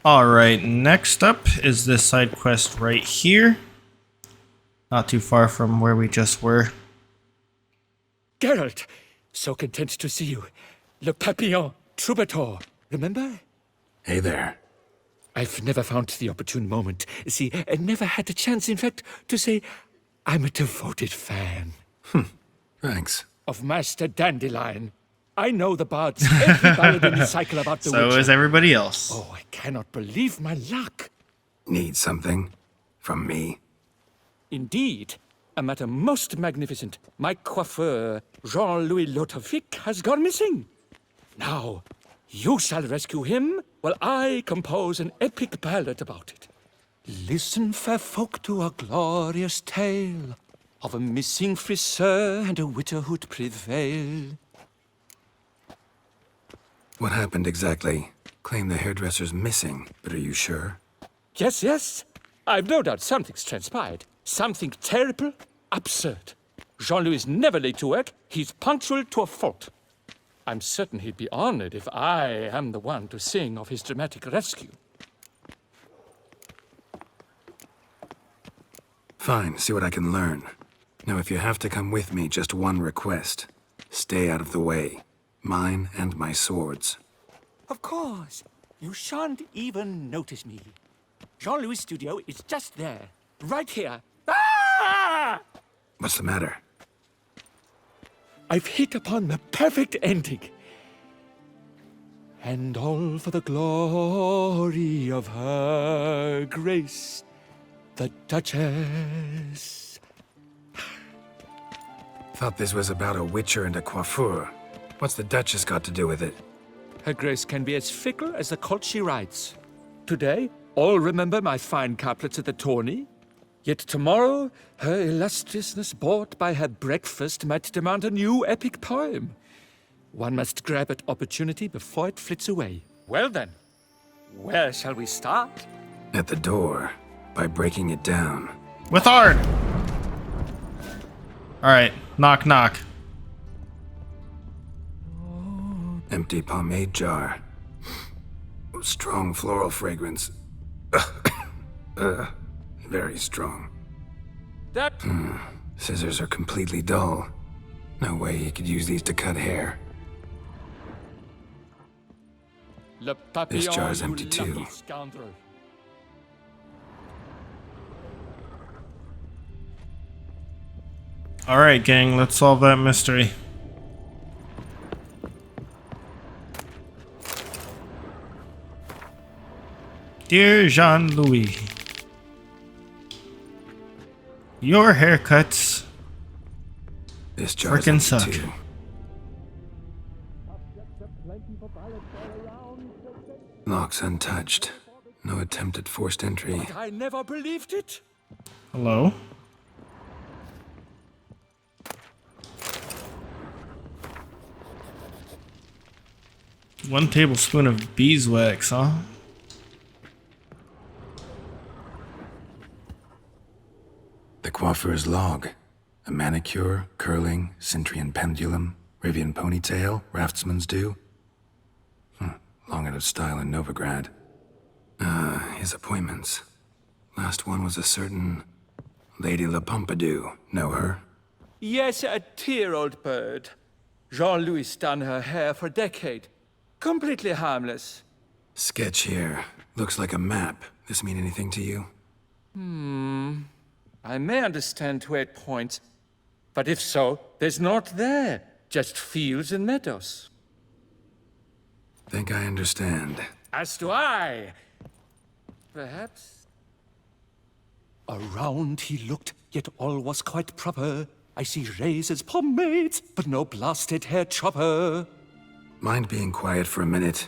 Alright, next up is this side quest right here. Not too far from where we just were. Geralt, so content to see you. Le Papillon, troubadour, remember? Hey there. I've never found the opportune moment. See, I never had the chance, in fact, to say I'm a devoted fan. Thanks. Of Master Dandelion. I know the bards every ballad in the cycle about the So Witcher. is everybody else. Oh, I cannot believe my luck. Need something? From me? Indeed, a matter most magnificent. My coiffeur, Jean-Louis Lotovic, has gone missing. Now, you shall rescue him while I compose an epic ballad about it. Listen, fair folk, to a glorious tale of a missing friseur and a widowhood prevail. What happened exactly? Claim the hairdresser's missing, but are you sure? Yes, yes. I've no doubt something's transpired. Something terrible, absurd. Jean-Louis is never late to work. He's punctual to a fault. I'm certain he'd be honored if I am the one to sing of his dramatic rescue. Fine, see what I can learn. Now, if you have to come with me, just one request. Stay out of the way. Mine and my swords. Of course. You shan't even notice me. Jean-Louis' studio is just there. Right here. Ah! What's the matter? I've hit upon the perfect ending. And all for the glory of her grace, the Duchess. Thought this was about a witcher and a coiffeur. What's the Duchess got to do with it? Her grace can be as fickle as the colt she rides. Today, all remember my fine couplets at the tourney. Yet tomorrow, her illustriousness bought by her breakfast might demand a new epic poem. One must grab at opportunity before it flits away. Well then, where shall we start? At the door, by breaking it down. With art! Alright, knock knock. Empty pomade jar. Strong floral fragrance. Very strong. That... Scissors are completely dull. No way you could use these to cut hair. Le Papillon, This jar's you empty too. lucky scoundrel. Alright, gang, let's solve that mystery. Dear Jean-Louis, your haircuts This jar's frickin' empty suck. too. Lock's untouched. No attempt at forced entry. I never believed it. Hello? One tablespoon of beeswax, huh? The coiffeur's log. A manicure, curling, Centrian pendulum, Rivian ponytail, raftsman's due. Long out of style in Novigrad. His appointments. Last one was a certain Lady La Pompadour. Know her? Yes, a dear old bird. Jean-Louis done her hair for a decade. Completely harmless. Sketch here. Looks like a map. This mean anything to you? I may understand where it points, but if so, there's naught there. Just fields and meadows. Think I understand. As do I. Perhaps. Around he looked, yet all was quite proper. I see razors, pomades, but no blasted hair chopper. Mind being quiet for a minute?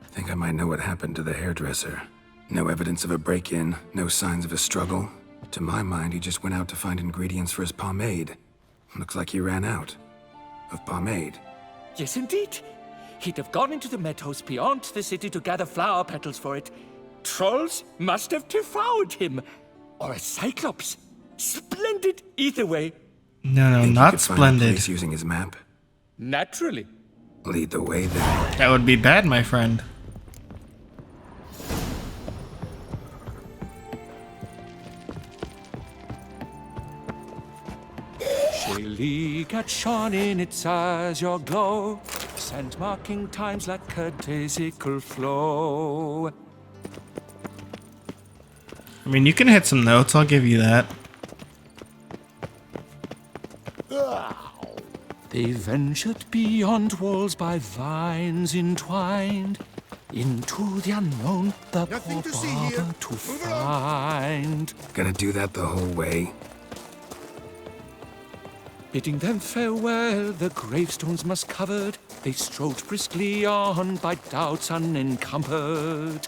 Think I might know what happened to the hairdresser. No evidence of a break-in, no signs of a struggle. To my mind, he just went out to find ingredients for his pomade. Looks like he ran out of pomade. Yes, indeed. He'd have gone into the meadows beyond the city to gather flower petals for it. Trolls must have devoured him. Or a cyclops. Splendid either way. No, Think he not could find a splendid. place using his map. Naturally. Lead the way then. That would be bad, my friend. Gaily get shone in its azure glow, scent marking times like a daisical flow. I mean, you can hit some notes, I'll give you that. They ventured beyond walls by vines entwined, into the unknown, the Nothing poor to see here. barber to Move along. find. Gonna do that the whole way? Bidding them farewell, the gravestones musk covered, they strode briskly on by doubts unencumbered.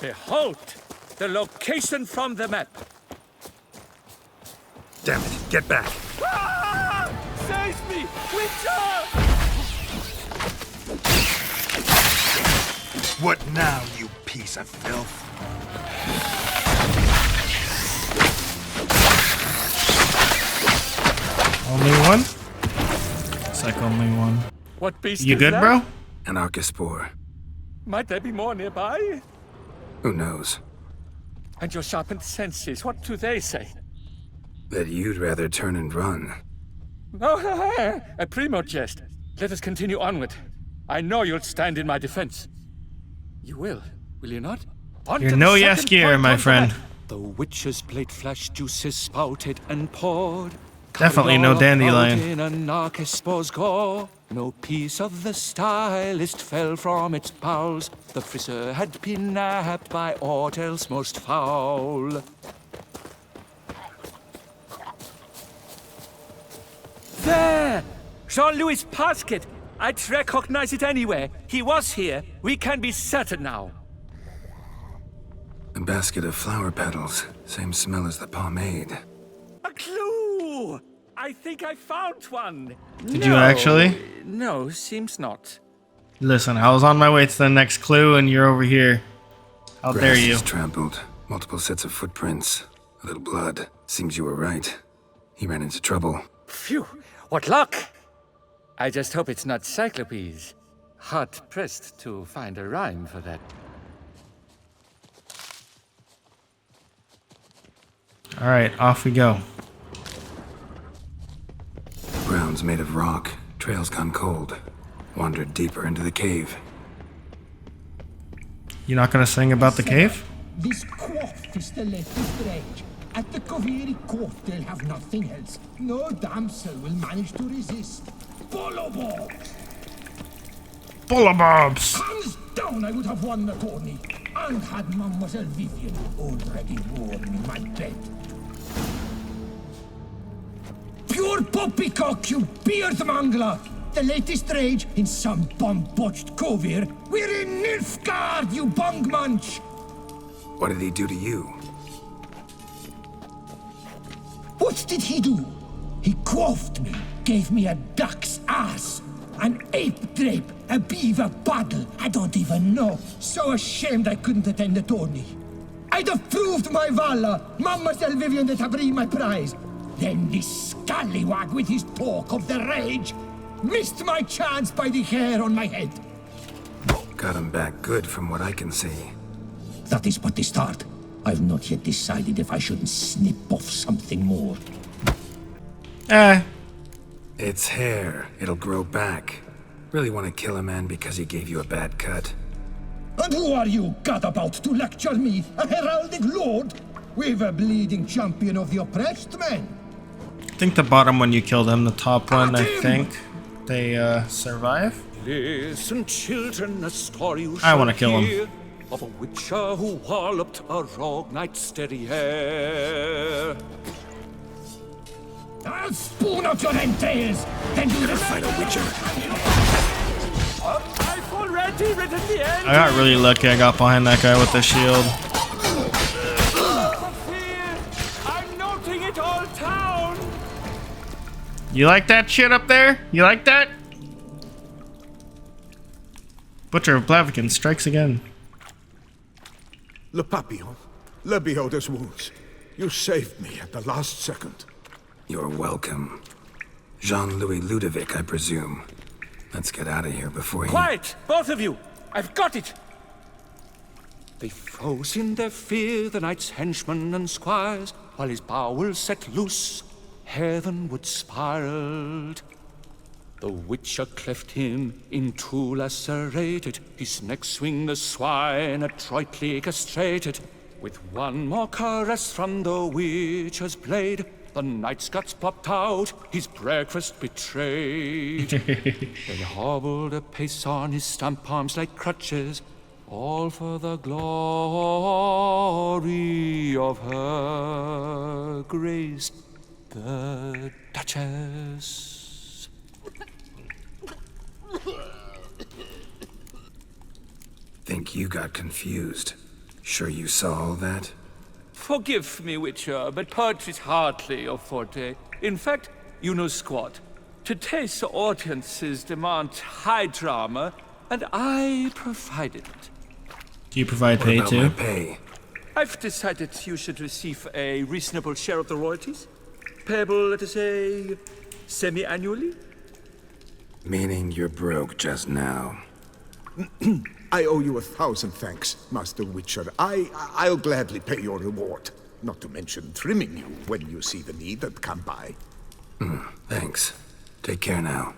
Behold, the location from the map. Damn it, get back! Ah! Save me, Witcher! What now, you piece of filth? Only one? It's like only one. What beast You is good, that? bro? An Archispore. Might there be more nearby? Who knows? And your sharpened senses, what do they say? That you'd rather turn and run. Oh, a primo jest. Let us continue onward. I know you'll stand in my defense. You will you not? On You're to no the yes second gear, point my on the friend. map. The witch's blade flash juices spouted and poured. Definitely no dandelion. In an Archispore's gore. No piece of the stylist fell from its bowels. The frisser had been nabbed by aught else most foul. There! Jean-Louis' basket! I'd recognize it anywhere. He was here. We can be certain now. A basket of flower petals. Same smell as the pomade. A clue! I think I found one. Did you actually? No, seems not. Listen, I was on my way to the next clue and you're over here. How dare Grass you? is trampled. Multiple sets of footprints. A little blood. Seems you were right. He ran into trouble. Phew, what luck! I just hope it's not Cyclopes. Hard-pressed to find a rhyme for that. Alright, off we go. Ground's made of rock. Trail's gone cold. Wandered deeper into the cave. You not gonna sing about the cave? This quaff is the latest rage. At the Koviri court, they'll have nothing else. No damsel will manage to resist. Bolobobs! Bullabobs! Hands down, I would have won the tourney. And had Mademoiselle Vivian already warm in my bed. Pure poppycock, you beard mangler! The latest rage in some bum-botched Kovir. We're in Nilfgaard, you bungmunch! What did he do to you? What did he do? He quaffed me, gave me a duck's ass, an ape drape, a beaver paddle, I don't even know. So ashamed I couldn't attend the tourney. I'd have proved my valor, Mademoiselle Vivian de Tabry my prize. Then this scallywag with his talk of the rage missed my chance by the hair on my head. Got him back good from what I can see. That is but the start. I've not yet decided if I shouldn't snip off something more. It's hair. It'll grow back. Really want to kill a man because he gave you a bad cut? And who are you, gadabout, to lecture me, a heraldic lord? We've a bleeding champion of the oppressed men. I think the bottom one you killed him, the top one, I think they survive. Listen, children, a story you I wanna shall kill him. hear of a witcher who walloped a rogue knight's steady hair. I'll spoon out your entrails, then you will fight a witcher. I've already written the end. I got really lucky I got behind that guy with the shield. I'm noting it all town. You like that shit up there? You like that? Butcher of Blaviken strikes again. Le Papillon, Le Beholder's wounds. You saved me at the last second. You're welcome. Jean-Louis Ludovic, I presume. Let's get out of here before he... Quiet, both of you. I've got it! They froze in their fear, the knight's henchmen and squires, while his bowels set loose, heavenward spiraled. The witcher cleft him in two lacerated, his neck swing the swine adroitly castrated. With one more caress from the witcher's blade, the knight's guts popped out, his breakfast betrayed. They hobbled apace on his stump arms like crutches, all for the glory of her grace, the Duchess. Think you got confused. Sure you saw all that? Forgive me, Witcher, but poetry's hardly your forte. In fact, you know squat. Today's audiences demand high drama, and I provide it. Do you provide pay What about too? my pay? I've decided you should receive a reasonable share of the royalties. Payable, let us say, semi-annually? Meaning you're broke just now. I owe you 1,000 thanks, Master Witcher. I'll gladly pay your reward. Not to mention trimming you when you see the need and come by. Thanks. Take care now.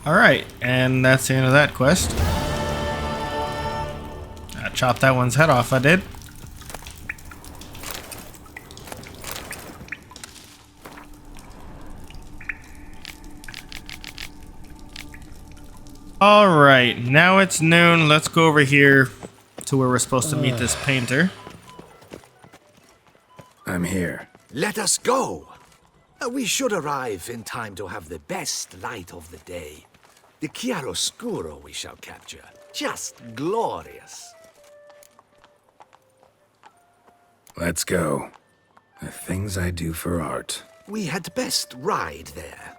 Alright, and that's the end of that quest. I chopped that one's head off, I did. Alright, now it's noon. Let's go over here to where we're supposed to meet this painter. I'm here. Let us go! We should arrive in time to have the best light of the day. The chiaroscuro we shall capture. Just glorious. Let's go. The things I do for art. We had best ride there.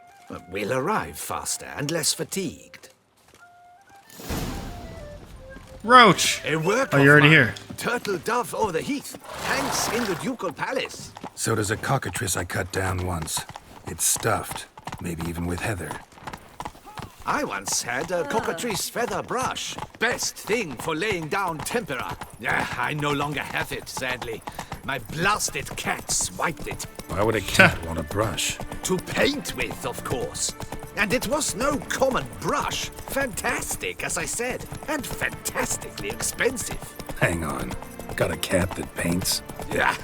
We'll arrive faster and less fatigued. Roach! A work Oh, of you're already mine. here. Turtle dove o'er the heath. Hangs in the ducal palace. So does a cockatrice I cut down once. It's stuffed, maybe even with heather. I once had a cockatrice feather brush. Best thing for laying down tempera. I no longer have it, sadly. My blasted cat swiped it. Why would a cat want a brush? To paint with, of course. And it was no common brush. Fantastic, as I said, and fantastically expensive. Hang on. Got a cat that paints? Yeah,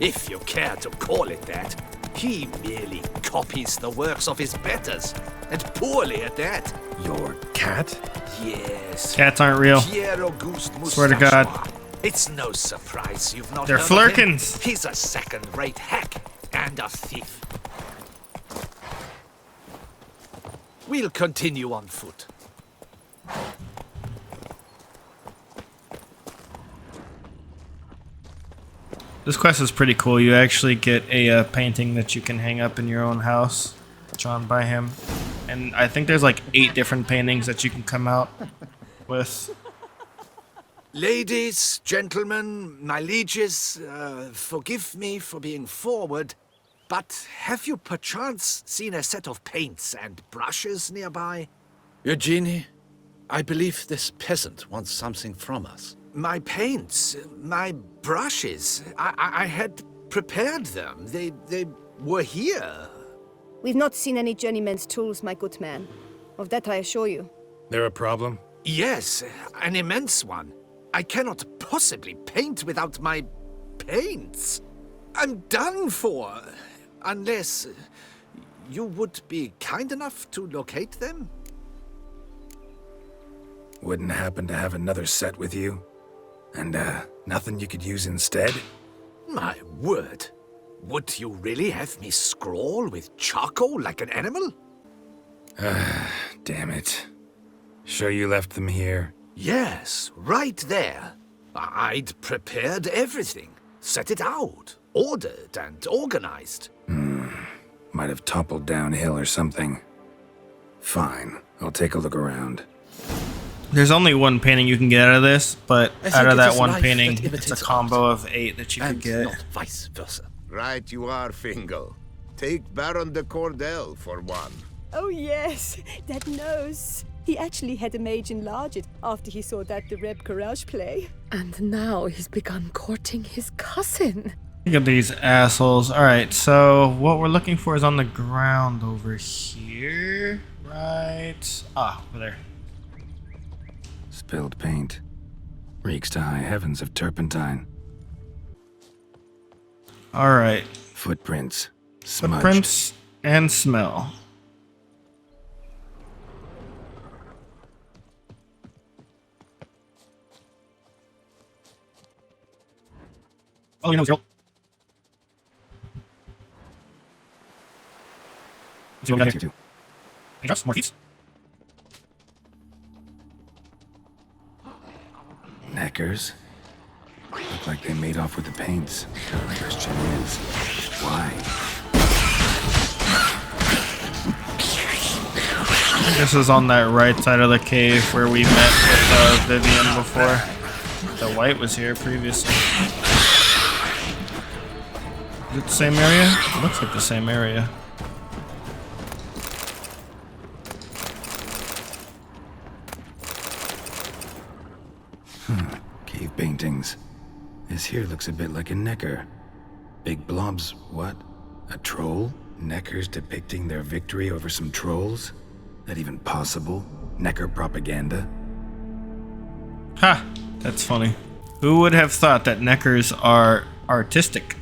if you care to call it that. He merely copies the works of his betters, and poorly at that. Your cat? Yes. Cats aren't real. Pierre Auguste Swear to God. Moustachois. It's no surprise you've not They're heard of him. flirkins. He's a second-rate hack and a thief. We'll continue on foot. This quest is pretty cool. You actually get a painting that you can hang up in your own house, drawn by him. And I think there's like 8 different paintings that you can come out with. Ladies, gentlemen, my lieges, forgive me for being forward, but have you perchance seen a set of paints and brushes nearby? Eugenie, I believe this peasant wants something from us. My paints, my brushes, I had prepared them. They were here. We've not seen any journeyman's tools, my good man. Of that I assure you. There a problem? Yes, an immense one. I cannot possibly paint without my paints. I'm done for. Unless you would be kind enough to locate them? Wouldn't happen to have another set with you? And, nothing you could use instead? My word. Would you really have me scrawl with charcoal like an animal? Damn it. Sure you left them here? Yes, right there. I'd prepared everything. Set it out. Ordered and organized. Might have toppled downhill or something. Fine, I'll take a look around. There's only one painting you can get out of this, but I out think of it that is one life painting, that it's a imitates combo art. of 8 that you could And get. not vice versa. Right you are, Fingal. Take Baron de Cordell for one. Oh, yes, that nose. He actually had a mage enlarge it after he saw that the Reb Courage play. And now he's begun courting his cousin. Look at these assholes. Alright, so what we're looking for is on the ground over here. Right. Ah, over there. Spilled paint. Reeks to high heavens of turpentine. Alright. Footprints. Smudged. Footprints and smell. Oh, you know, Geralt. See what we got here. Any drops? More keys? Neckers. Look like they made off with the paints. The question is, why? This is on that right side of the cave where we met with Vivian before. The white was here previously. Is it the same area? It looks like the same area. Cave paintings. This here looks a bit like a necker. Big blobs, what? A troll? Neckers depicting their victory over some trolls? That even possible? Necker propaganda? Ha! That's funny. Who would have thought that neckers are artistic?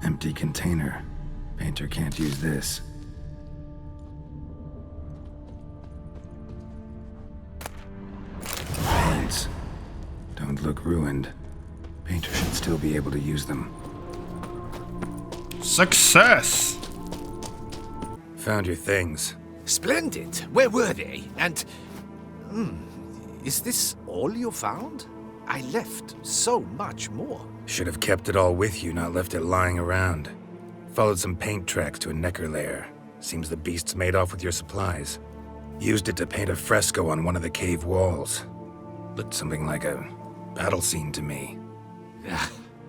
Empty container. Painter can't use this. Paints. Don't look ruined. Painter should still be able to use them. Success! Found your things. Splendid. Where were they? And... is this all you found? I left so much more. Should have kept it all with you, not left it lying around. Followed some paint tracks to a necker lair. Seems the beast's made off with your supplies. Used it to paint a fresco on one of the cave walls. Looked something like a battle scene to me.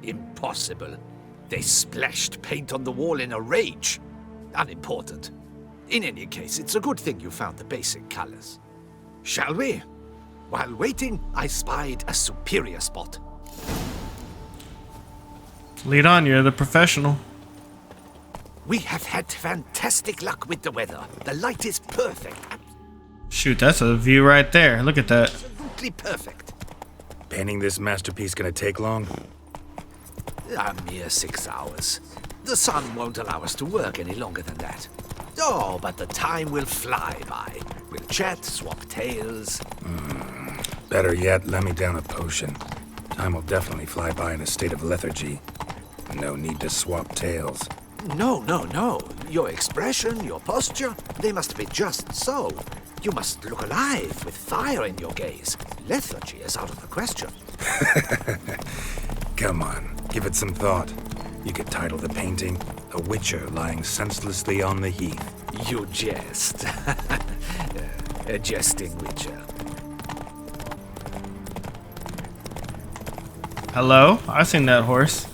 Impossible. They splashed paint on the wall in a rage. Unimportant. In any case, it's a good thing you found the basic colors. Shall we? While waiting, I spied a superior spot. Lead on, you're the professional. We have had fantastic luck with the weather. The light is perfect. Shoot, that's a view right there. Look at that. Absolutely perfect. Painting this masterpiece gonna take long? A mere 6 hours. The sun won't allow us to work any longer than that. Oh, but the time will fly by. We'll chat, swap tales. Better yet, let me down a potion. Time will definitely fly by in a state of lethargy. No need to swap tales. No. Your expression, your posture, they must be just so. You must look alive with fire in your gaze. Lethargy is out of the question. Come on, give it some thought. You could title the painting, A Witcher Lying Senselessly on the Heath. You jest. A jesting witcher. Hello? I've seen that horse.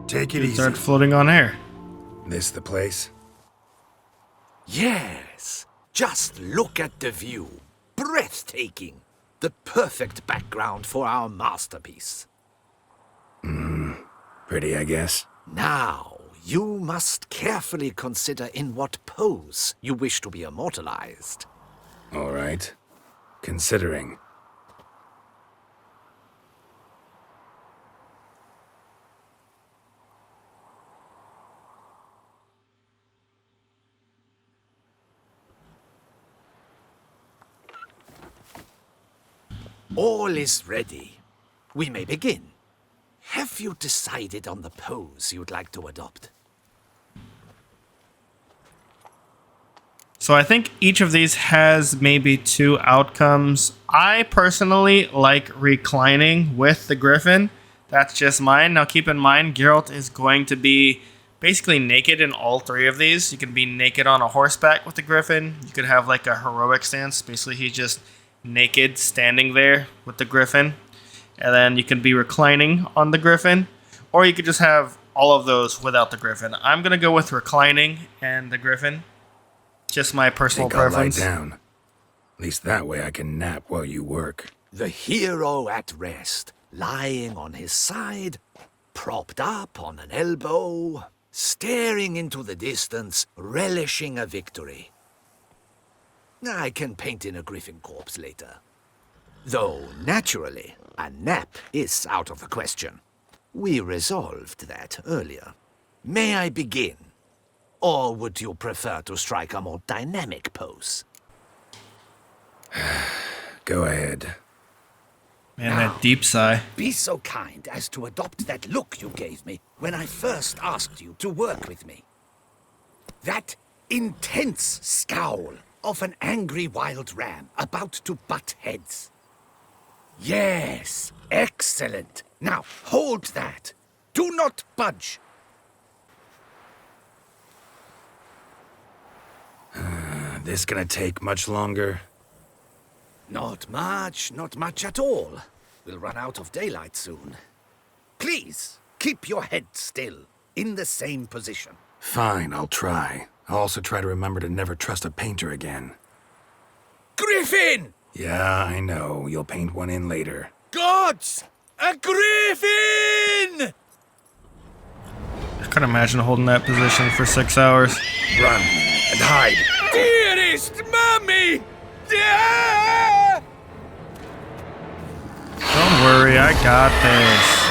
Take it It easy. started floating on air. This the place? Yes. Just look at the view. Breathtaking. The perfect background for our masterpiece. Pretty, I guess. Now, you must carefully consider in what pose you wish to be immortalized. All right. Considering. All is ready. We may begin. Have you decided on the pose you'd like to adopt? So I think each of these has maybe 2 outcomes. I personally like reclining with the Griffin. That's just mine. Now keep in mind, Geralt is going to be basically naked in all 3 of these. You can be naked on a horseback with the Griffin. You could have like a heroic stance. Basically, he's just naked standing there with the Griffin. And then you can be reclining on the Griffin, or you could just have all of those without the Griffin. I'm going to go with reclining and the Griffin. Just my personal preference. I'll lie down. At least that way I can nap while you work. The hero at rest, lying on his side, propped up on an elbow, staring into the distance, relishing a victory. I can paint in a Griffin corpse later. Though, naturally, a nap is out of the question. We resolved that earlier. May I begin? Or would you prefer to strike a more dynamic pose? Go ahead. Man, that deep sigh. Be so kind as to adopt that look you gave me when I first asked you to work with me. That intense scowl of an angry wild ram about to butt heads. Yes, excellent. Now, hold that. Do not budge. This gonna take much longer? Not much at all. We'll run out of daylight soon. Please, keep your head still, in the same position. Fine, I'll try. I'll also try to remember to never trust a painter again. Griffin! Yeah, I know. You'll paint one in later. Gods! A griffin! I couldn't imagine holding that position for 6 hours. Run and hide. Dearest Mummy! Ah! Don't worry, I got this.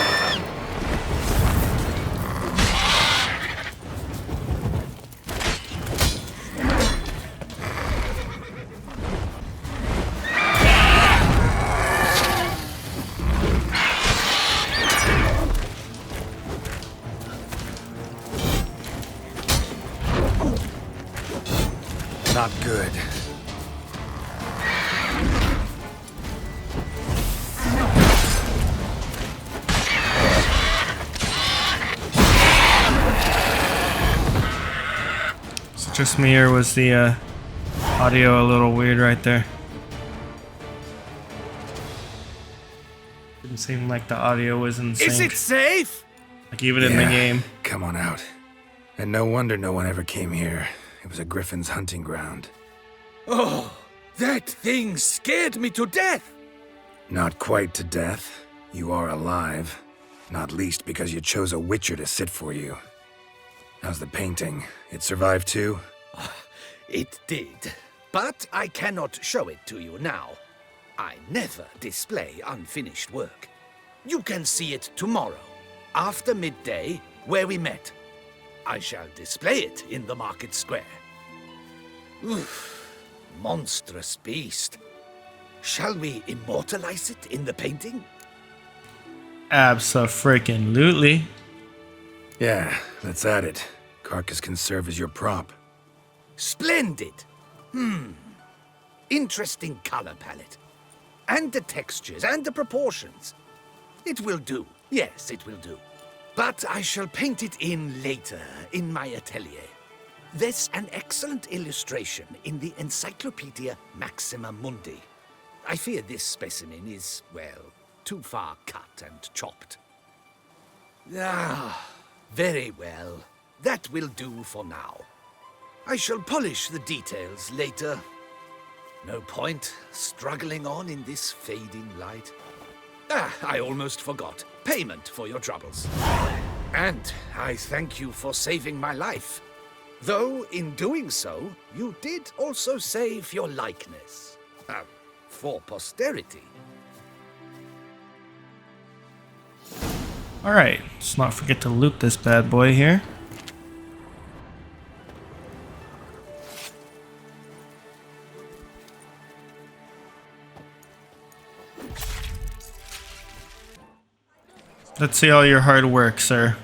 Not good. Is it just me, or was the audio a little weird right there? Didn't seem like the audio was in sync. Is it safe? Like even in the game. Come on out. And no wonder no one ever came here. It was a griffin's hunting ground. Oh, that thing scared me to death. Not quite to death. You are alive. Not least because you chose a witcher to sit for you. How's the painting? It survived too? It did. But I cannot show it to you now. I never display unfinished work. You can see it tomorrow, after midday, where we met. I shall display it in the market square. Oof, monstrous beast. Shall we immortalize it in the painting? Abso-freaking-lutely. Yeah, let's add it. Carcass can serve as your prop. Splendid. Interesting color palette. And the textures and the proportions. It will do. Yes, it will do. But I shall paint it in later, in my atelier. There's an excellent illustration in the Encyclopedia Maxima Mundi. I fear this specimen is, well, too far cut and chopped. Ah, very well. That will do for now. I shall polish the details later. No point struggling on in this fading light. Ah, I almost forgot. Payment for your troubles. And I thank you for saving my life. Though, in doing so, you did also save your likeness. For posterity. Alright, let's not forget to loot this bad boy here. Let's see all your hard work, sir.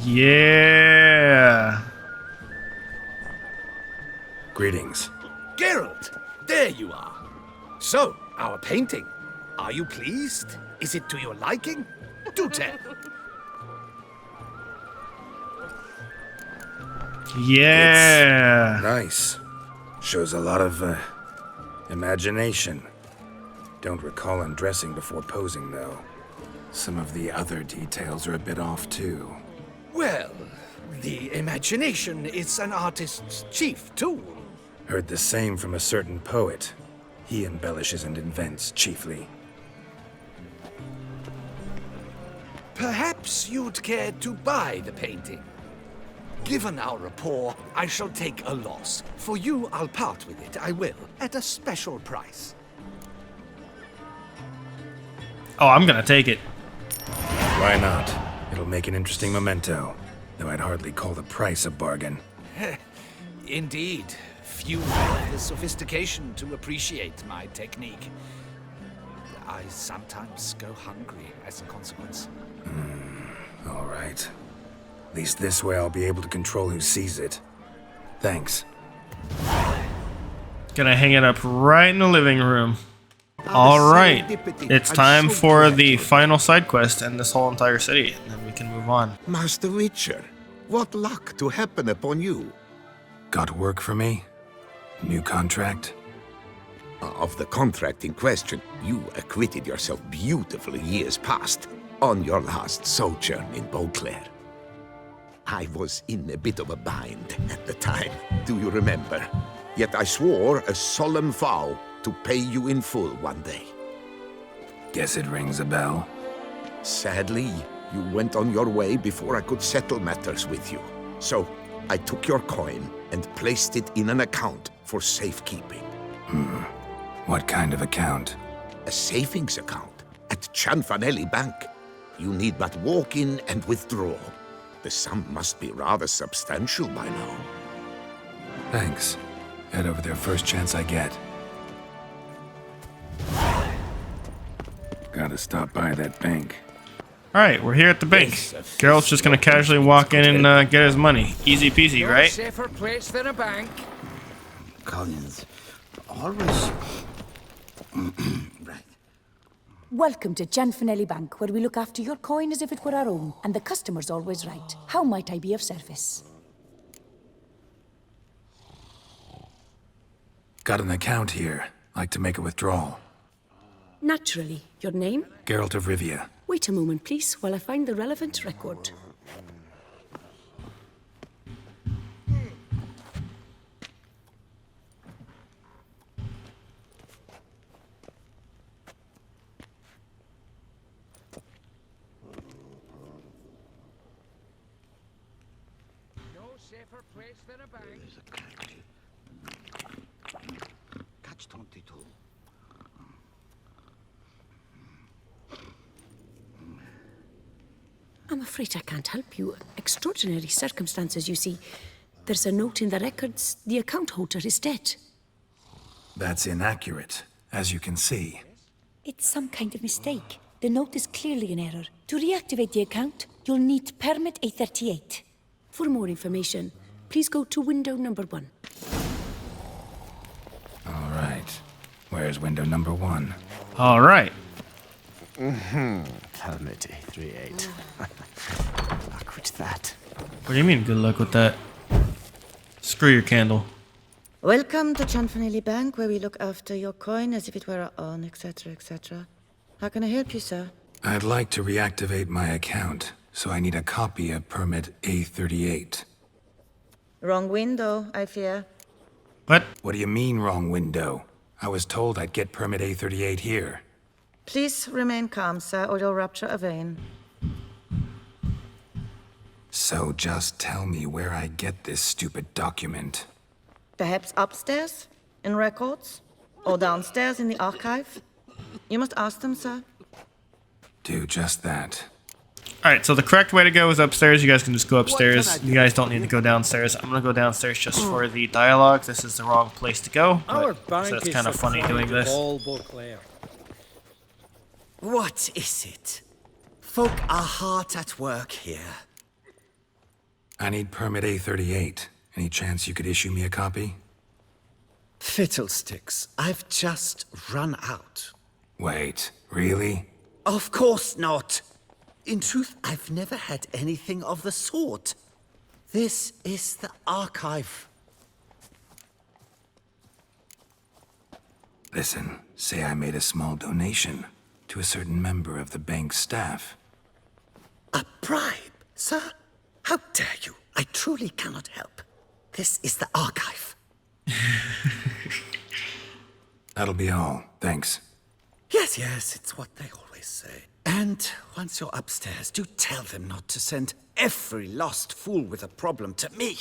Yeah. Greetings. Geralt, there you are. So, our painting. Are you pleased? Is it to your liking? Do tell. Yeah. Nice. Shows a lot of, imagination. Don't recall undressing before posing, though. Some of the other details are a bit off, too. Well, the imagination is an artist's chief tool. Heard the same from a certain poet. He embellishes and invents, chiefly. Perhaps you'd care to buy the painting. Given our rapport, I shall take a loss. For you, I'll part with it, I will, at a special price. Oh, I'm gonna take it. Why not? It'll make an interesting memento, though I'd hardly call the price a bargain. Indeed. Few have the sophistication to appreciate my technique. I sometimes go hungry as a consequence. All right. At least this way I'll be able to control who sees it. Thanks. Gonna hang it up right in the living room. Alright. It's time for the final side quest and this whole entire city, and then we can move on. Master Witcher, what luck to happen upon you. Got work for me? New contract? Of the contract in question, you acquitted yourself beautifully years past on your last sojourn in Beauclair. I was in a bit of a bind at the time, do you remember? Yet I swore a solemn vow to pay you in full one day. Guess it rings a bell. Sadly, you went on your way before I could settle matters with you. So I took your coin and placed it in an account for safekeeping. What kind of account? A savings account at Cianfanelli Bank. You need but walk in and withdraw. The sum must be rather substantial by now. Thanks. Head over there first chance I get. Gotta stop by that bank. Alright, we're here at the bank. Geralt's just gonna casually walk in and get his money. Easy peasy, right? Safer place than a bank. Collins, always... right. Welcome to Cianfanelli Bank, where we look after your coin as if it were our own, and the customer's always right. How might I be of service? Got an account here. Like to make a withdrawal. Naturally. Your name? Geralt of Rivia. Wait a moment, please, while I find the relevant record. No safer place than a bank. Catch 22. I'm afraid I can't help you. Extraordinary circumstances, you see. There's a note in the records. The account holder is dead. That's inaccurate, as you can see. It's some kind of mistake. The note is clearly in error. To reactivate the account, you'll need permit A38. For more information, please go to window number 1. All right. Where's window number 1? Alright. Permit A38. Luck with that. What do you mean, good luck with that? Screw your candle. Welcome to Cianfanelli Bank, where we look after your coin as if it were our own, etc., etc. How can I help you, sir? I'd like to reactivate my account, so I need a copy of permit A38. Wrong window, I fear. What? What do you mean, wrong window? I was told I'd get permit A38 here. Please remain calm, sir, or you'll rupture a vein. So just tell me where I get this stupid document. Perhaps upstairs, in records? Or downstairs in the archive? You must ask them, sir. Do just that. Alright, so the correct way to go is upstairs. You guys can just go upstairs. You guys don't need to go downstairs. I'm gonna go downstairs just for the dialogue. This is the wrong place to go. Our But, bank so it's is kind of funny doing this. all Beauclair. What is it? Folk are hard at work here. I need permit A38. Any chance you could issue me a copy? Fiddlesticks, I've just run out. Wait, really? Of course not. In truth, I've never had anything of the sort. This is the archive. Listen, say I made a small donation to a certain member of the bank's staff. A bribe, sir? How dare you? I truly cannot help. This is the archive. That'll be all. Thanks. Yes, yes, it's what they always say. And once you're upstairs, do tell them not to send every lost fool with a problem to me.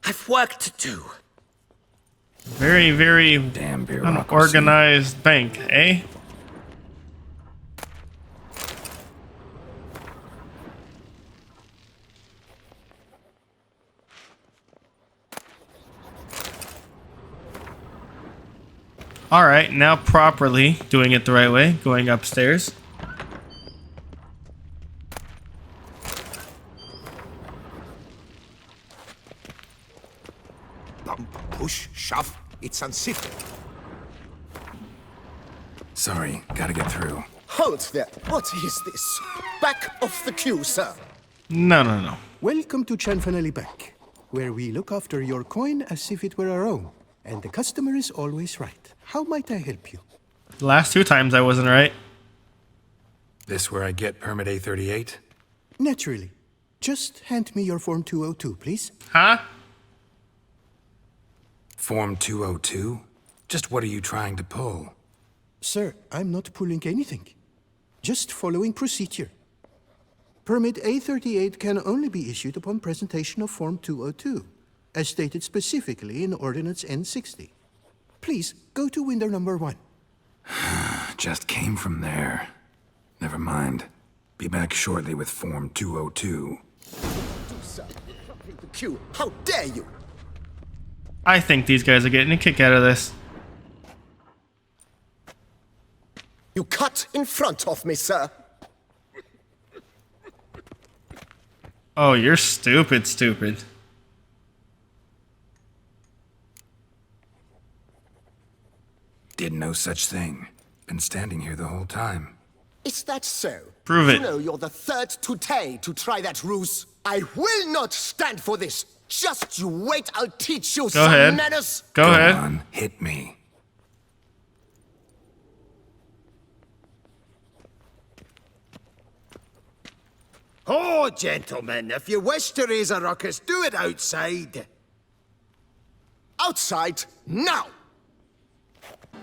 I've work to do. Very, very Damn bureaucracy. unorganized bank, eh? Alright, now properly doing it the right way, going upstairs. Bump, push, shove. It's unsafe. Sorry, gotta get through. Hold there. What is this? Back off the queue, sir. No, no, no. Welcome to Chanfanelli Bank, where we look after your coin as if it were our own, and the customer is always right. How might I help you? The last 2 times I wasn't right. This where I get permit A38? Naturally. Just hand me your Form 202, please. Huh? Form 202? Just what are you trying to pull? Sir, I'm not pulling anything. Just following procedure. Permit A38 can only be issued upon presentation of Form 202, as stated specifically in Ordinance N60. Please, go to window number 1. Just came from there. Never mind. Be back shortly with Form 202. Sir, the queue. How dare you? I think these guys are getting a kick out of this. You cut in front of me, sir. Oh, you're stupid, stupid. Did no such thing. Been standing here the whole time. Is that so? Prove it. You know you're the third today to try that ruse. I will not stand for this. Just you wait, I'll teach you some ahead. manners. Go ahead. on, hit me. Oh, gentlemen, if you wish to raise a ruckus, do it outside. Outside, now!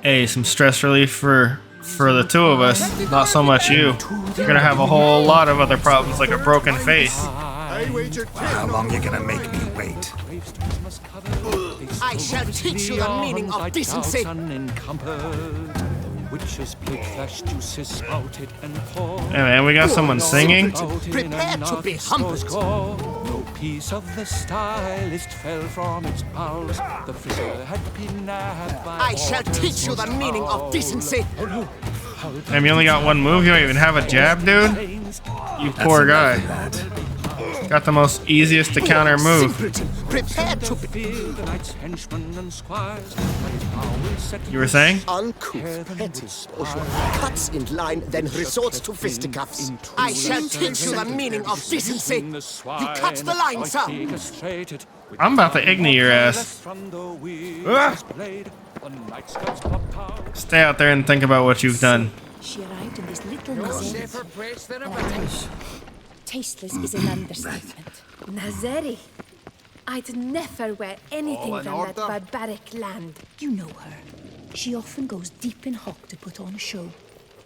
Hey, some stress relief for the 2 of us. Not so much you. You're gonna have a whole lot of other problems like a broken face. How long you gonna make me wait? I shall teach you the meaning of decency. Witches played flash juices spouted and poured. Hey man, we got someone singing. Prepare to be humbled. No piece of the stylist fell from its bowels. The friseur had been nabbed by I shall teach you the meaning of decency. Damn, you only got 1 move? You don't even have a jab, dude? You poor guy. Got the most easiest to counter move. Prepare to be the knights, henchmen, and squires. You were saying? uncouth, petty, social cuts in line, then resorts to fisticuffs. I shall teach you the meaning of decency. You cut the line, sir. I'm about to ignore your ass. Stay out there and think about what you've done. She arrived in this little Nazeri. Tasteless is an understatement. Nazeri. I'd never wear anything from that barbaric land. You know her. She often goes deep in hock to put on a show.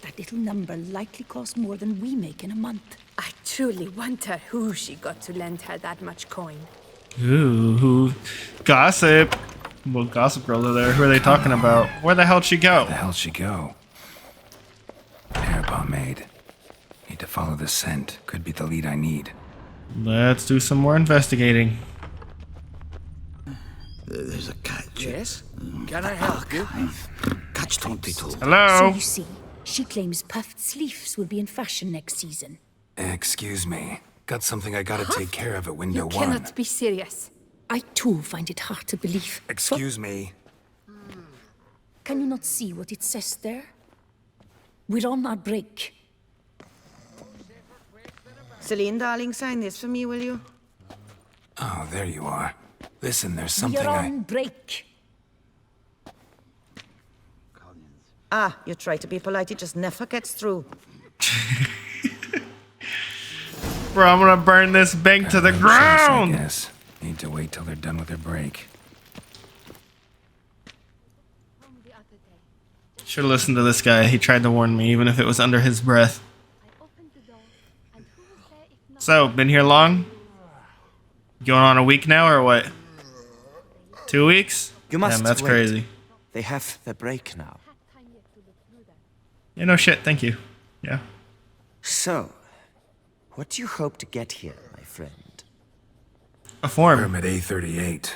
That little number likely costs more than we make in a month. I truly wonder who she got to lend her that much coin. Ooh, gossip. Well, gossip girls are there. Who are they talking about? Where the hell'd she go? Where the hell'd she go? Hair pomade. Need to follow the scent. Could be the lead I need. Let's do some more investigating. There's a catch. Yes? Can I help you? Catch 22. So Hello? you see, she claims puffed sleeves will be in fashion next season. Excuse me. Got something I gotta take care of at window You 1. cannot be serious. I too find it hard to believe. Excuse me. Can you not see what it says there? We're on our break. Celine, darling, sign this for me, will you? Oh, there you are. Listen, there's something You're on break. Ah, you try to be polite, it just never gets through. Bro, I'm gonna burn this bank to the I ground! guess. Need to wait till they're done with their break. Should've listened to this guy. He tried to warn me, even if it was under his breath. So, been here long? Going on a week now, or what? 2 weeks? You must Damn, that's wait. crazy. They have the break now. Yeah, no shit, thank you. Yeah. So, what do you hope to get here, my friend? A form. Permit A38.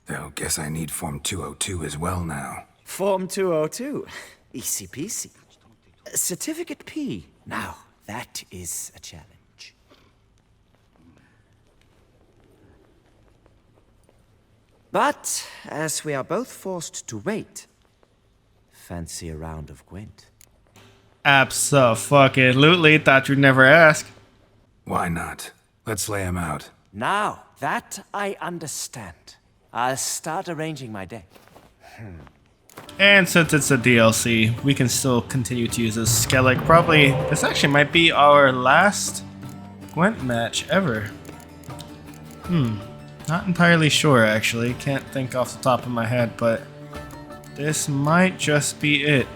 Though, guess I need Form 202 as well now. Form 202. Easy peasy. Certificate P. Now, that is a challenge. But, as we are both forced to wait, fancy a round of Gwent? Abso-fucking-lutely. Thought you'd never ask. Why not? Let's lay him out. Now, that I understand. I'll start arranging my deck. And since it's a DLC, we can still continue to use this Skellig. Probably, this actually might be our last Gwent match ever. Not entirely sure, actually. Can't think off the top of my head, but this might just be it.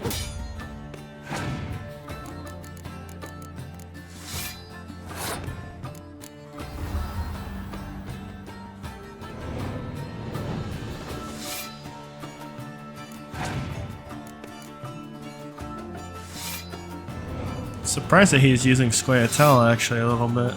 Surprised that he's using Squayatel actually a little bit.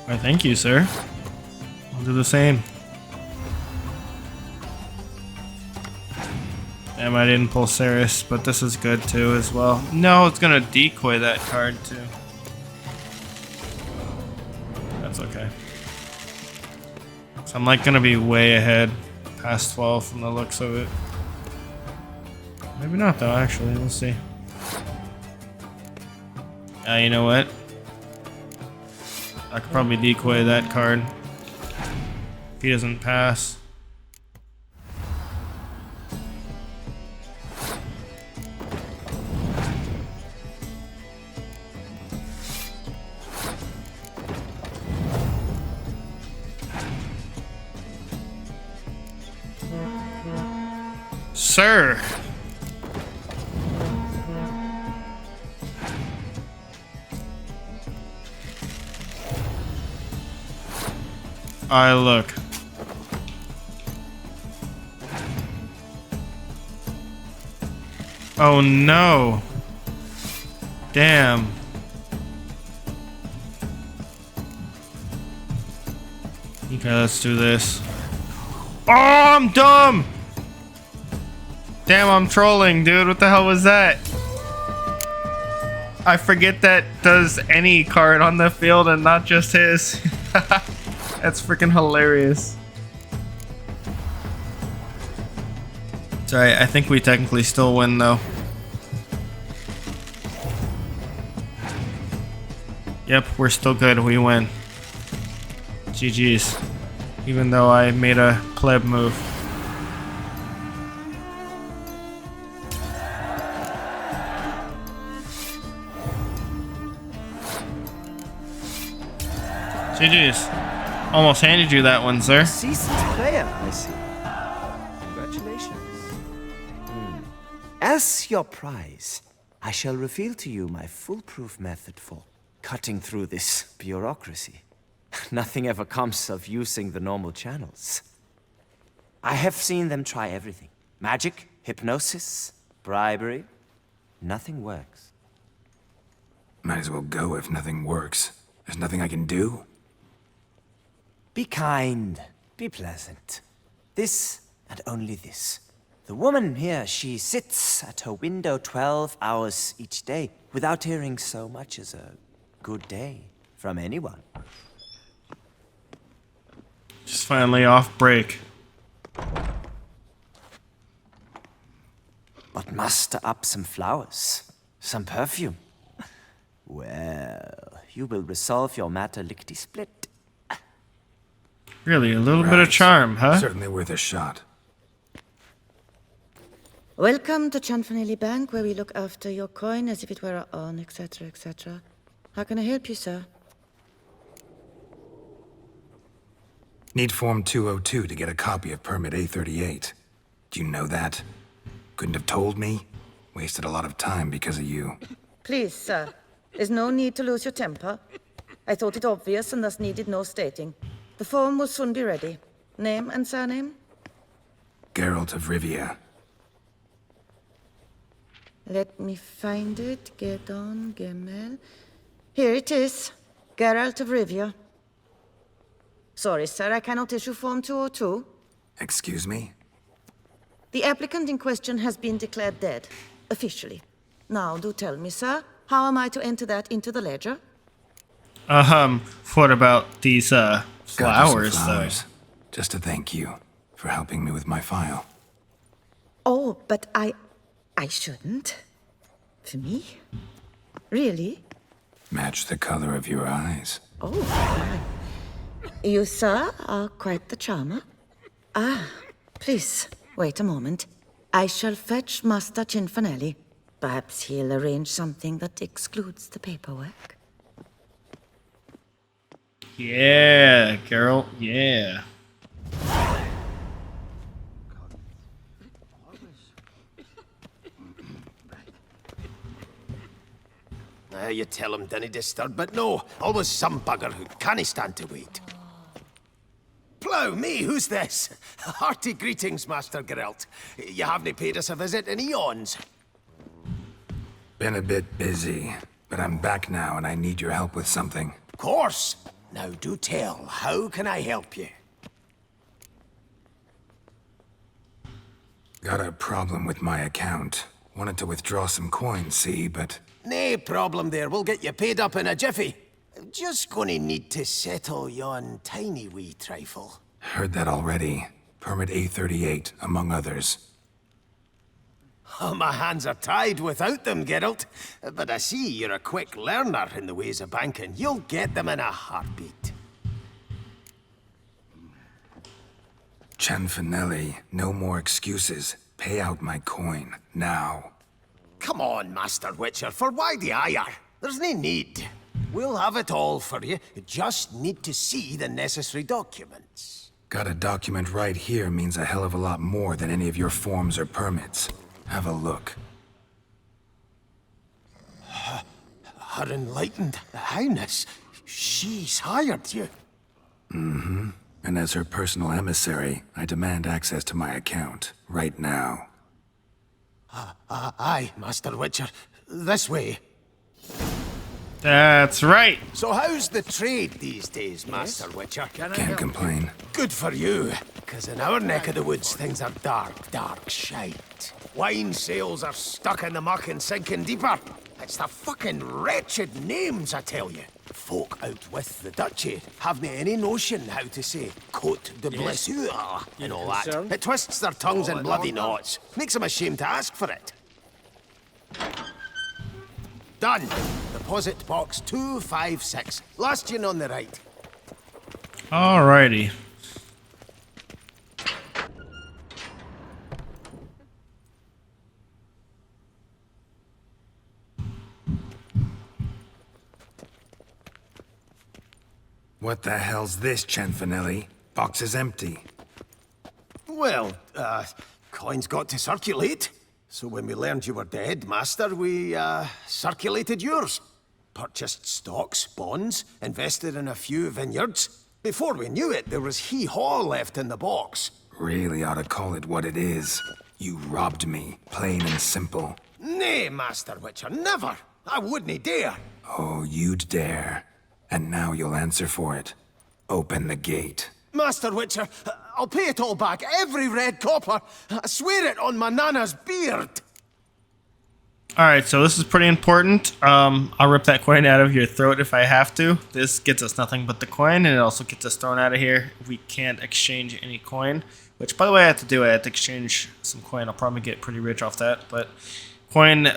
Why, thank you, sir. I'll do the same. Damn, I didn't pull Ceres, but this is good too as well. No, it's gonna decoy that card too. That's okay. So I'm like gonna be way ahead, past 12 from the looks of it. Maybe not though, actually, we'll see. You know what? I could probably decoy that card if he doesn't pass. Sir! Look. Oh no. Damn. Okay, let's do this. Oh, I'm dumb! Damn, I'm trolling, dude. What the hell was that? I forget that does any card on the field and not just his. That's freaking hilarious. It's alright, I think we technically still win though. Yep, we're still good, we win. GG's. Even though I made a pleb move. GG's. Almost handed you that one, sir. Seasoned player, I see. Congratulations. As your prize, I shall reveal to you my foolproof method for cutting through this bureaucracy. Nothing ever comes of using the normal channels. I have seen them try everything. Magic, hypnosis, bribery. Nothing works. Might as well go if nothing works. There's nothing I can do? Be kind. Be pleasant. This and only this. The woman here, she sits at her window 12 hours each day without hearing so much as a good day from anyone. Just finally off break. But muster up some flowers, some perfume. Well, you will resolve your matter lickety-split. Really, a little bit of charm, huh? Certainly worth a shot. Welcome to Chanfanelli Bank, where we look after your coin as if it were our own, etc., etc. How can I help you, sir? Need Form 202 to get a copy of Permit A38. Do you know that? Couldn't have told me? Wasted a lot of time because of you. Please, sir. There's no need to lose your temper. I thought it obvious and thus needed no stating. The form will soon be ready. Name and surname? Geralt of Rivia. Let me find it. Gedon, Gemel. Here it is. Geralt of Rivia. Sorry, sir, I cannot issue Form 202. Excuse me? The applicant in question has been declared dead, officially. Now, do tell me, sir, how am I to enter that into the ledger? What about these, Got you some flowers, flowers. Just to thank you for helping me with my file. Oh, but I shouldn't. For me? Really? Match the color of your eyes. Oh, you, sir, are quite the charmer. Ah, please, wait a moment. I shall fetch Master Cinfanelli. Perhaps he'll arrange something that excludes the paperwork. Yeah, Geralt, yeah. You tell him, dinna disturb, but no, always some bugger who can't stand to wait. Plough me, who's this? Hearty greetings, Master Geralt. You haven't paid us a visit in eons. Been a bit busy, but I'm back now and I need your help with something. Of course. Now do tell, how can I help you? Got a problem with my account. Wanted to withdraw some coins, see, but... Nae problem there, we'll get you paid up in a jiffy. Just gonna need to settle yon tiny wee trifle. Heard that already. Permit A38, among others. Oh, my hands are tied without them, Geralt. But I see you're a quick learner in the ways of banking. You'll get them in a heartbeat. Chanfanelli, no more excuses. Pay out my coin, now. Come on, Master Witcher, for why the ire? There's no need. We'll have it all for you. You just need to see the necessary documents. Got a document right here means a hell of a lot more than any of your forms or permits. Have a look. Her Enlightened Highness, she's hired you. Mm-hmm. And as her personal emissary, I demand access to my account, right now. Aye, Master Witcher. This way. That's right. So how's the trade these days, Master Witcher? Can't complain. Good for you, because in our neck of the woods, things are dark, dark shite. Wine sales are stuck in the muck and sinking deeper. It's the fucking wretched names, I tell you. Folk out with the duchy haven't any notion how to say Cote de Blessure and all that. It twists their tongues in bloody knots. Makes them ashamed to ask for it. Done. Deposit box 256. Last yin on the right. Alrighty. What the hell's this, Chanfanelli? Box is empty. Well, coins got to circulate. So when we learned you were dead, Master, we, circulated yours. Purchased stocks, bonds, invested in a few vineyards. Before we knew it, there was hee-haw left in the box. Really ought to call it what it is. You robbed me, plain and simple. Nay, Master Witcher, never. I wouldn't dare. Oh, you'd dare. And now you'll answer for it. Open the gate. Master Witcher, I'll pay it all back, every red copper. I swear it on my nana's beard. Alright, so this is pretty important. I'll rip that coin out of your throat if I have to. This gets us nothing but the coin, and it also gets us thrown out of here if we can't exchange any coin. Which, by the way, I have to do. I have to exchange some coin. I'll probably get pretty rich off that. But coin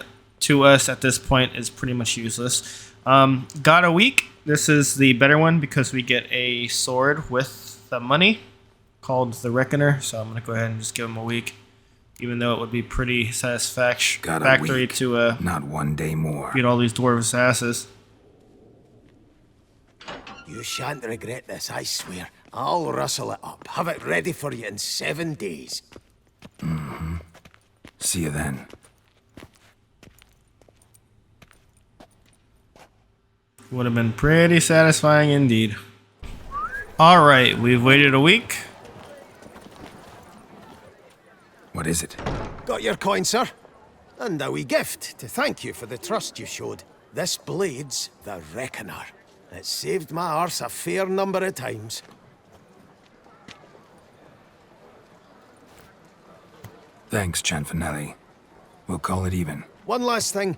to us at this point is pretty much useless. Got a week. This is the better one because we get a sword with the money called the Reckoner. So I'm going to go ahead and just give him a week. Even though it would be pretty satisfactory to not one day more. Beat all these dwarves' asses. You shan't regret this, I swear. I'll rustle it up. Have it ready for you in 7 days. Mm-hmm. See you then. Would have been pretty satisfying indeed. Alright, we've waited a week. What is it? Got your coin, sir. And a wee gift to thank you for the trust you showed. This blade's the Reckoner. It saved my arse a fair number of times. Thanks, Cianfanelli. We'll call it even. One last thing.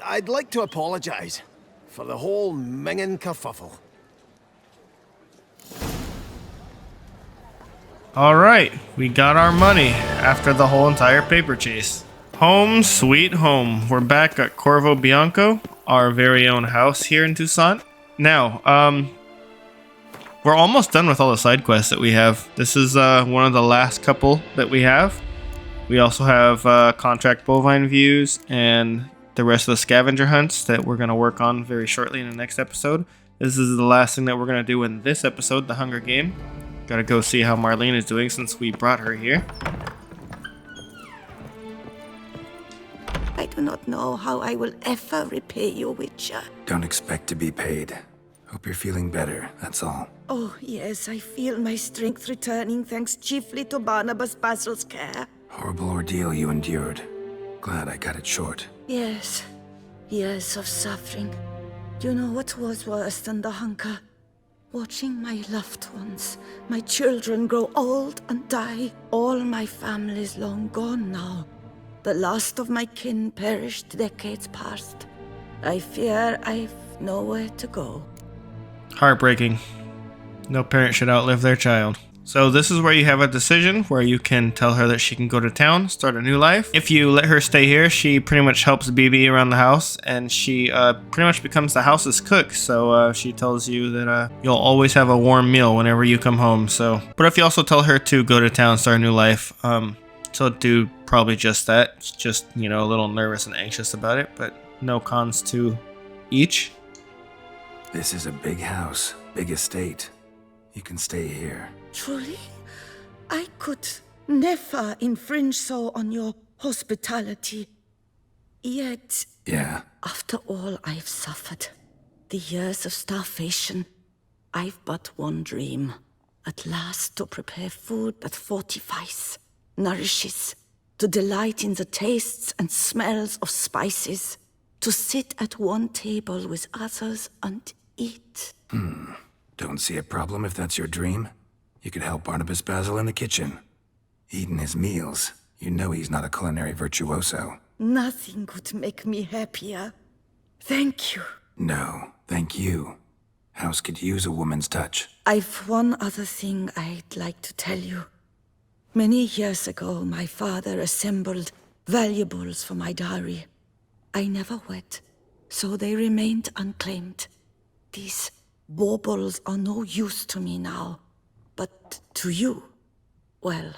I'd like to apologize for the whole mingin' kerfuffle. Alright, we got our money after the whole entire paper chase. Home sweet home. We're back at Corvo Bianco, our very own house here in Toussaint. Now, we're almost done with all the side quests that we have. This is one of the last couple that we have. We also have contract bovine views and the rest of the scavenger hunts that we're going to work on very shortly in the next episode. This is the last thing that we're going to do in this episode, the Hunger Game. Gotta go see how Marlene is doing since we brought her here. I do not know how I will ever repay you, Witcher. Don't expect to be paid. Hope you're feeling better, that's all. Oh, yes, I feel my strength returning thanks chiefly to Barnabas Basil's care. Horrible ordeal you endured. Glad I cut it short. Yes, years of suffering. You know what was worse than the hunger? Watching my loved ones, my children grow old and die. All my family's long gone now. The last of my kin perished decades past. I fear I've nowhere to go. Heartbreaking. No parent should outlive their child. So this is where you have a decision where you can tell her that she can go to town, start a new life. If you let her stay here, she pretty much helps BB around the house, and she pretty much becomes the house's cook. So she tells you that you'll always have a warm meal whenever you come home. So, but if you also tell her to go to town, start a new life, she'll do probably just that. Just, you know, a little nervous and anxious about it, but no cons to each. This is a big house, big estate. You can stay here. Truly? I could never infringe so on your hospitality. Yet, Yeah. after all I've suffered, the years of starvation, I've but one dream. At last to prepare food that fortifies, nourishes, to delight in the tastes and smells of spices, to sit at one table with others and eat. Don't see a problem if that's your dream. You could help Barnabas Basil in the kitchen. Eating his meals. You know he's not a culinary virtuoso. Nothing could make me happier. Thank you. No, thank you. House could use a woman's touch. I've one other thing I'd like to tell you. Many years ago, my father assembled valuables for my dowry. I never wed, so they remained unclaimed. These baubles are no use to me now, but to you, well,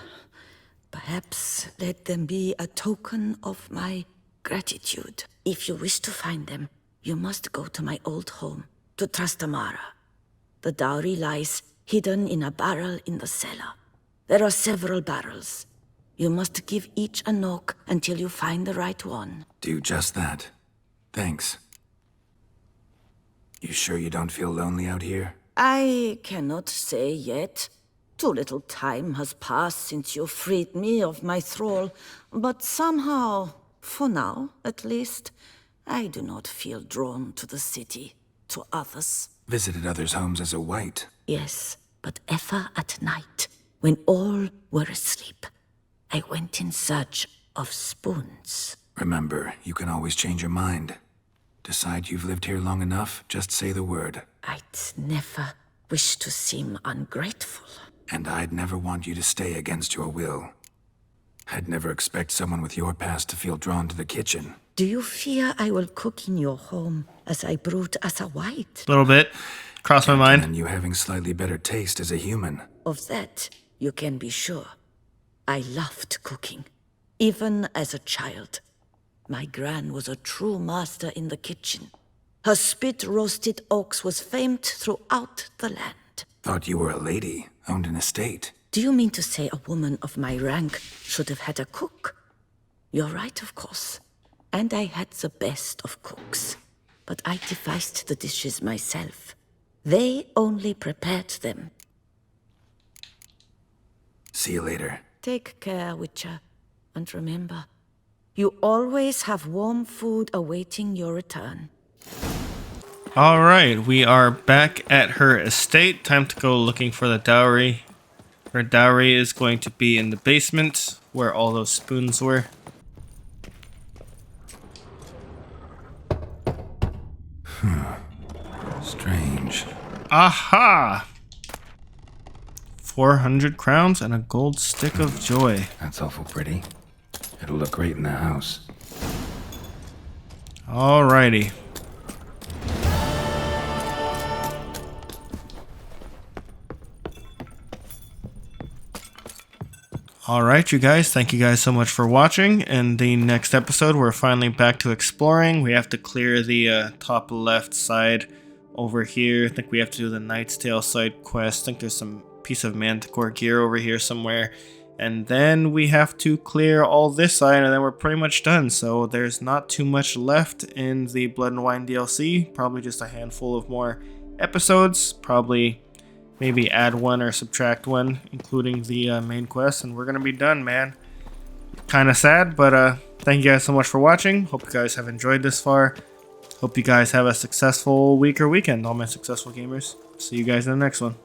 perhaps let them be a token of my gratitude. If you wish to find them, you must go to my old home, to Trastamara. The dowry lies hidden in a barrel in the cellar. There are several barrels. You must give each a knock until you find the right one. Do just that. Thanks. You sure you don't feel lonely out here? I cannot say yet. Too little time has passed since you freed me of my thrall, but somehow, for now at least, I do not feel drawn to the city. to others. Visited others' homes as a white. Yes, but ever at night, when all were asleep, I went in search of spoons. Remember, you can always change your mind. Decide you've lived here long enough, just say the word. I'd never wish to seem ungrateful. And I'd never want you to stay against your will. I'd never expect someone with your past to feel drawn to the kitchen. Do you fear I will cook in your home as I brewed as a white? A little bit. Crossed my mind. And you having slightly better taste as a human. Of that, you can be sure. I loved cooking, even as a child. My gran was a true master in the kitchen. Her spit-roasted oaks was famed throughout the land. Thought you were a lady, owned an estate. Do you mean to say a woman of my rank should have had a cook? You're right, of course. And I had the best of cooks. But I devised the dishes myself. They only prepared them. See you later. Take care, Witcher. And remember, you always have warm food awaiting your return. Alright, we are back at her estate. Time to go looking for the dowry. Her dowry is going to be in the basement, where all those spoons were. Strange. Aha! 400 crowns and a gold stick of joy. That's awful pretty. It'll look great in the house. Alrighty. Alright, you guys, thank you guys so much for watching. In the next episode, we're finally back to exploring. We have to clear the top left side over here. I think we have to do the Knight's Tale side quest. I think there's some piece of Manticore gear over here somewhere. And then we have to clear all this side, and then we're pretty much done. So there's not too much left in the Blood and Wine DLC. Probably just a handful of more episodes. Probably maybe add one or subtract one, including the main quest, and we're gonna be done, man. Kind of sad, but thank you guys so much for watching. Hope you guys have enjoyed this far. Hope you guys have a successful week or weekend, all my successful gamers. See you guys in the next one.